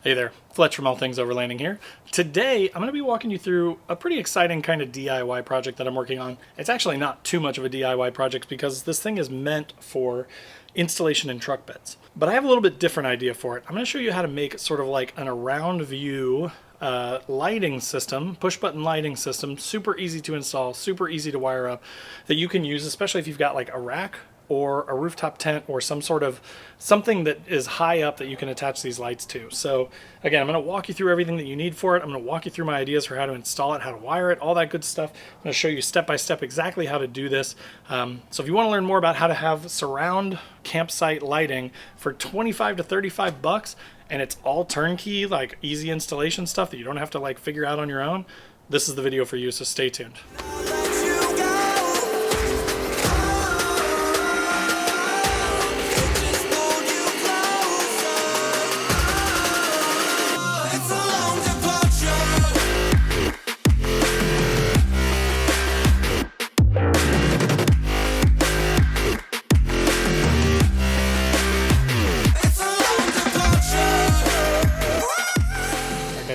Hey there, Fletch from All Things Overlanding here. Today, I'm going to be walking you through a pretty exciting kind of DIY project that I'm working on. It's actually not too much of a DIY project because this thing is meant for installation in truck beds. But I have a little bit different idea for it. I'm going to show you how to make sort of like an around view lighting system, push button lighting system, super easy to install, super easy to wire up, that you can use, especially if you've got like a rack or a rooftop tent or some sort of something that is high up that you can attach these lights to. So again, I'm going to walk you through everything that you need for it. I'm going to walk you through my ideas for how to install it, how to wire it, all that good stuff. I'm going to show you step by step exactly how to do this. So if you want to learn more about how to have surround campsite lighting for 25 to 35 bucks, and it's all turnkey, like easy installation stuff that you don't have to like figure out on your own, this is the video for you, so stay tuned.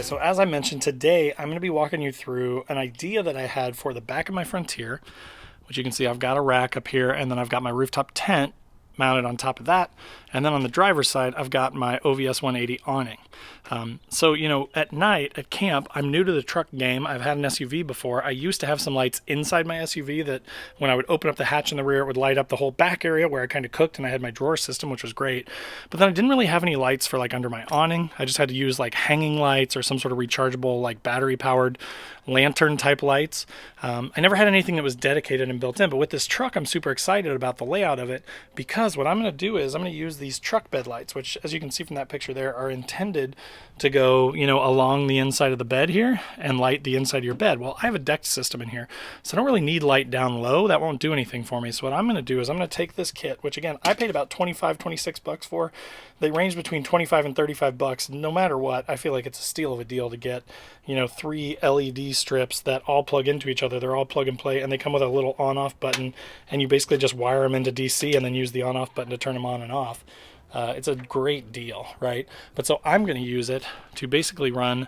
So as I mentioned, today I'm going to be walking you through an idea that I had for the back of my Frontier, which you can see I've got a rack up here, and then I've got my rooftop tent mounted on top of that, and then on the driver's side I've got my OVS 180 awning. So you know, at night at camp, I'm new to the truck game. I've had an SUV before. I used to have some lights inside my SUV that when I would open up the hatch in the rear, it would light up the whole back area where I kind of cooked, and I had my drawer system, which was great. But then I didn't really have any lights for like under my awning. I just had to use like hanging lights or some sort of rechargeable like battery powered lantern type lights. I never had anything that was dedicated and built in, but with this truck I'm super excited about the layout of it, because what I'm going to do is I'm going to use these truck bed lights, which as you can see from that picture there are intended to go, you know, along the inside of the bed here and light the inside of your bed. Well, I have a decked system in here, so I don't really need light down low. That won't do anything for me. So what I'm going to do is I'm going to take this kit, which again I paid about 25, 26 bucks for. They range between 25 and 35 bucks. No matter what, I feel like it's a steal of a deal to get, you know, 3 LED strips that all plug into each other. They're all plug and play, and they come with a little on-off button, and you basically just wire them into DC and then use the on-off button to turn them on and off. It's a great deal, right? But so I'm going to use it to basically run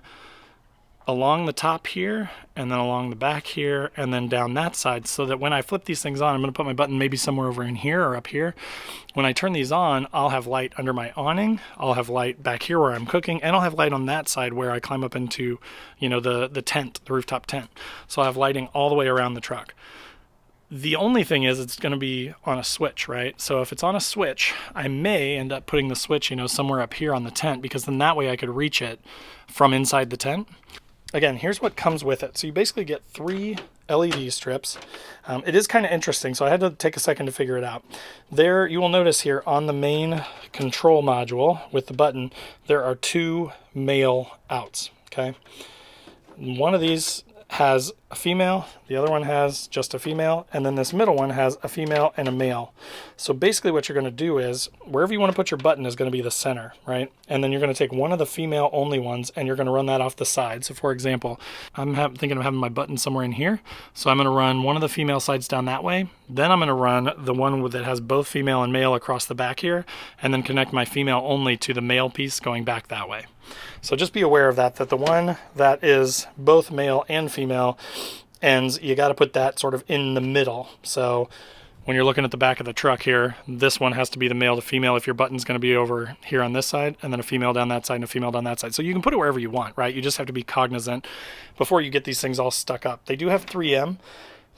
along the top here, and then along the back here, and then down that side, so that when I flip these things on, I'm going to put my button maybe somewhere over in here or up here. When I turn these on, I'll have light under my awning, I'll have light back here where I'm cooking, and I'll have light on that side where I climb up into, you know, the tent, the rooftop tent. So I'll have lighting all the way around the truck. The only thing is it's going to be on a switch, right? So if it's on a switch, I may end up putting the switch, you know, somewhere up here on the tent, because then that way I could reach it from inside the tent. Again, here's what comes with it. So you basically get 3 LED strips. It is kind of interesting, so I had to take a second to figure it out. There, you will notice here on the main control module with the button, there are 2 male outs, okay? One of these has a female, the other one has just a female, and then this middle one has a female and a male. So basically what you're going to do is, wherever you want to put your button is going to be the center, right? And then you're going to take one of the female only ones and you're going to run that off the side. So for example, I'm thinking of having my button somewhere in here. So I'm going to run one of the female sides down that way. Then I'm going to run the one that has both female and male across the back here, and then connect my female only to the male piece going back that way. So just be aware of that the one that is both male and female, and you got to put that sort of in the middle. So when you're looking at the back of the truck here, this one has to be the male to female if your button's going to be over here on this side, and then a female down that side and a female down that side. So you can put it wherever you want, right? You just have to be cognizant before you get these things all stuck up. They do have 3M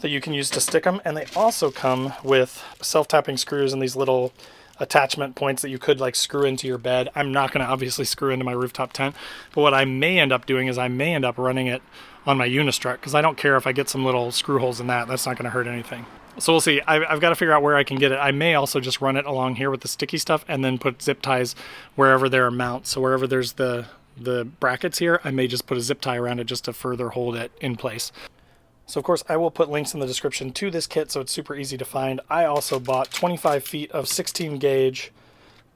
that you can use to stick them, and they also come with self-tapping screws and these little attachment points that you could like screw into your bed. I'm not going to obviously screw into my rooftop tent, but what I may end up doing is I may end up running it on my Unistrut, because I don't care if I get some little screw holes in that. That's not going to hurt anything. So we'll see. I've got to figure out where I can get it. I may also just run it along here with the sticky stuff and then put zip ties wherever there are mounts. So wherever there's the brackets here, I may just put a zip tie around it just to further hold it in place. So of course I will put links in the description to this kit, so it's super easy to find. I also bought 25 feet of 16 gauge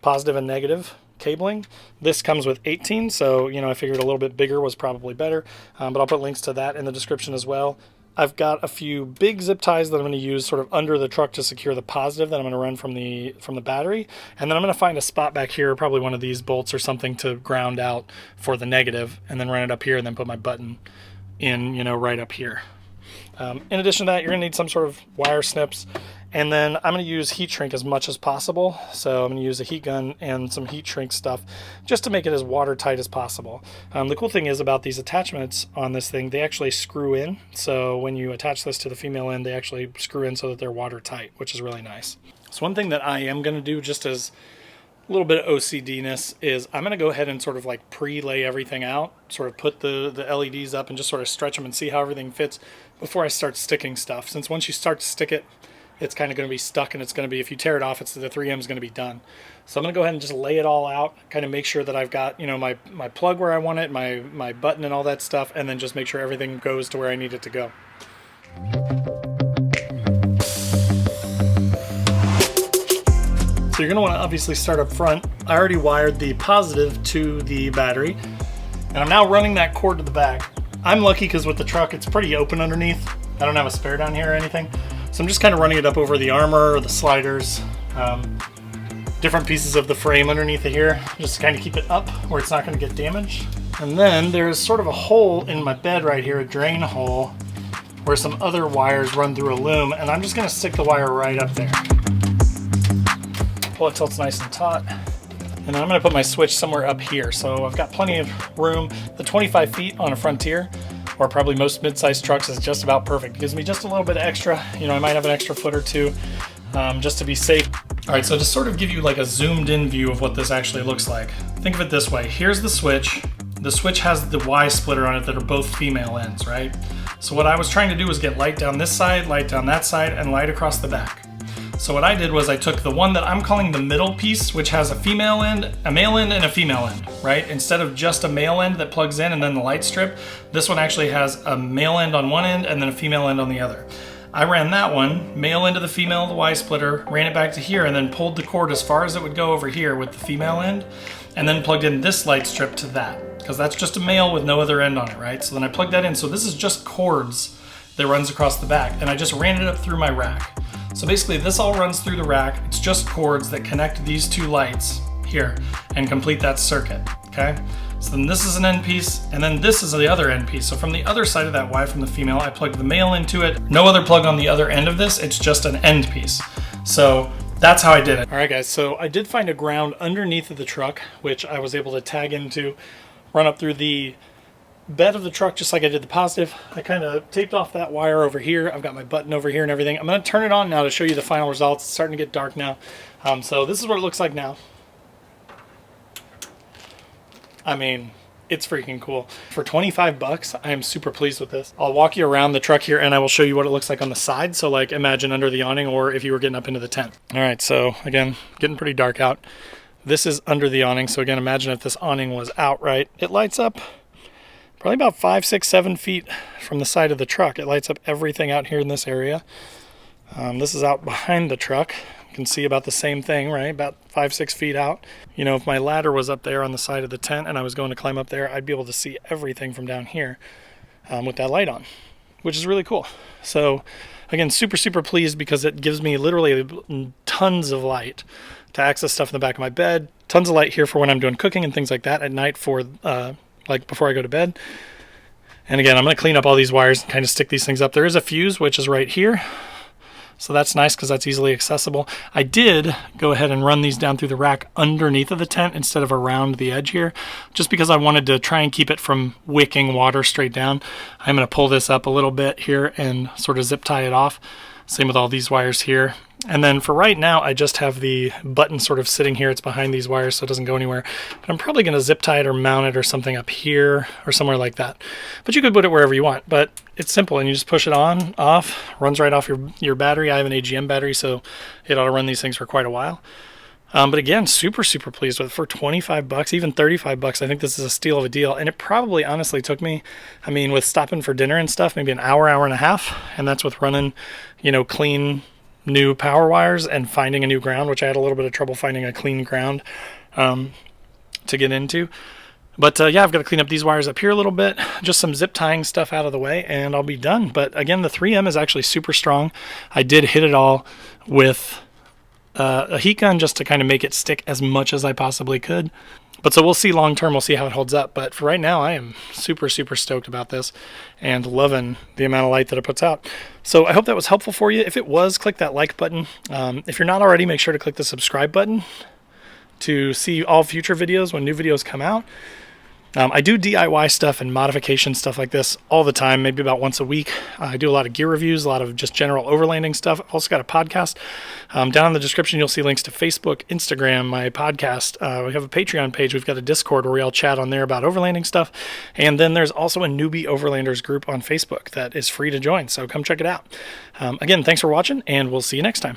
positive and negative cabling. This comes with 18, so you know, I figured a little bit bigger was probably better, but I'll put links to that in the description as well. I've got a few big zip ties that I'm going to use sort of under the truck to secure the positive that I'm going to run from the battery. And then I'm going to find a spot back here, probably one of these bolts or something, to ground out for the negative, and then run it up here and then put my button in, right up here. In addition to that, you're going to need some sort of wire snips. And then I'm going to use heat shrink as much as possible. So I'm going to use a heat gun and some heat shrink stuff just to make it as watertight as possible. The cool thing is about these attachments on this thing, they actually screw in. So when you attach this to the female end, they actually screw in so that they're watertight, which is really nice. So one thing that I am going to do, just as a little bit of OCD-ness, is I'm going to go ahead and sort of like pre-lay everything out, sort of put the LEDs up and just sort of stretch them and see how everything fits before I start sticking stuff. Since once you start to stick it, it's kind of going to be stuck, and it's going to be, if you tear it off, it's the 3M is going to be done. So I'm going to go ahead and just lay it all out, kind of make sure that I've got, my plug where I want it, my button and all that stuff, and then just make sure everything goes to where I need it to go. So you're going to want to obviously start up front. I already wired the positive to the battery, and I'm now running that cord to the back. I'm lucky because with the truck, it's pretty open underneath. I don't have a spare down here or anything. So I'm just kind of running it up over the armor or the sliders, different pieces of the frame underneath it here, just to kind of keep it up where it's not going to get damaged. And then there's sort of a hole in my bed right here, a drain hole, where some other wires run through a loom, and I'm just going to stick the wire right up there. Pull it till it's nice and taut. And then I'm going to put my switch somewhere up here. So I've got plenty of room. The 25 feet on a Frontier, or probably most mid-sized trucks, is just about perfect. It gives me just a little bit extra. I might have an extra foot or two just to be safe. All right, so to sort of give you like a zoomed in view of what this actually looks like, think of it this way. Here's the switch. The switch has the Y splitter on it that are both female ends, right? So what I was trying to do was get light down this side, light down that side, and light across the back. So what I did was I took the one that I'm calling the middle piece, which has a female end, a male end, and a female end, right? Instead of just a male end that plugs in and then the light strip, this one actually has a male end on one end and then a female end on the other. I ran that one, male end to the female, the Y splitter, ran it back to here, and then pulled the cord as far as it would go over here with the female end, and then plugged in this light strip to that, because that's just a male with no other end on it, right? So then I plugged that in. So this is just cords that runs across the back, and I just ran it up through my rack. So basically this all runs through the rack. It's just cords that connect these two lights here and complete that circuit, okay? So then this is an end piece, and then this is the other end piece. So from the other side of that Y from the female, I plugged the male into it. No other plug on the other end of this, it's just an end piece. So that's how I did it. All right guys, so I did find a ground underneath of the truck, which I was able to tag into, run up through the bed of the truck just like I did the positive. I kind of taped off that wire over here. I've got my button over here and everything. I'm going to turn it on now to show you the final results. It's starting to get dark now. So this is what it looks like now. I mean, it's freaking cool. For 25 bucks, I am super pleased with this. I'll walk you around the truck here and I will show you what it looks like on the side. So like imagine under the awning, or if you were getting up into the tent. All right, so again, getting pretty dark out. This is under the awning. So again, imagine if this awning was outright. It lights up probably about 5, 6, 7 feet from the side of the truck. It lights up everything out here in this area. This is out behind the truck. You can see about the same thing, right? About 5, 6 feet out. If my ladder was up there on the side of the tent and I was going to climb up there, I'd be able to see everything from down here with that light on, which is really cool. So again, super, super pleased because it gives me literally tons of light to access stuff in the back of my bed. Tons of light here for when I'm doing cooking and things like that at night for like before I go to bed. And again, I'm going to clean up all these wires and kind of stick these things up. There is a fuse, which is right here. So that's nice because that's easily accessible. I did go ahead and run these down through the rack underneath of the tent instead of around the edge here, just because I wanted to try and keep it from wicking water straight down. I'm going to pull this up a little bit here and sort of zip tie it off. Same with all these wires here. And then for right now, I just have the button sort of sitting here. It's behind these wires, so it doesn't go anywhere. But I'm probably going to zip tie it or mount it or something up here or somewhere like that. But you could put it wherever you want. But it's simple, and you just push it on, off, runs right off your battery. I have an AGM battery, so it ought to run these things for quite a while. But again, super, super pleased with it. For 25 bucks, even 35 bucks, I think this is a steal of a deal. And it probably honestly took me, with stopping for dinner and stuff, maybe an hour, hour and a half. And that's with running, clean new power wires and finding a new ground, which I had a little bit of trouble finding a clean ground to get into. But yeah, I've got to clean up these wires up here a little bit, just some zip tying stuff out of the way, and I'll be done. But again, the 3M is actually super strong. I did hit it all with a heat gun just to kind of make it stick as much as I possibly could. But so we'll see long term, we'll see how it holds up. But for right now, I am super, super stoked about this and loving the amount of light that it puts out. So I hope that was helpful for you. If it was, click that like button. If you're not already, make sure to click the subscribe button to see all future videos when new videos come out. I do DIY stuff and modification stuff like this all the time, maybe about once a week. I do a lot of gear reviews, a lot of just general overlanding stuff. I've also got a podcast. Down in the description, you'll see links to Facebook, Instagram, my podcast. We have a Patreon page. We've got a Discord where we all chat on there about overlanding stuff. And then there's also a Newbie Overlanders group on Facebook that is free to join, so come check it out. Again, thanks for watching, and we'll see you next time.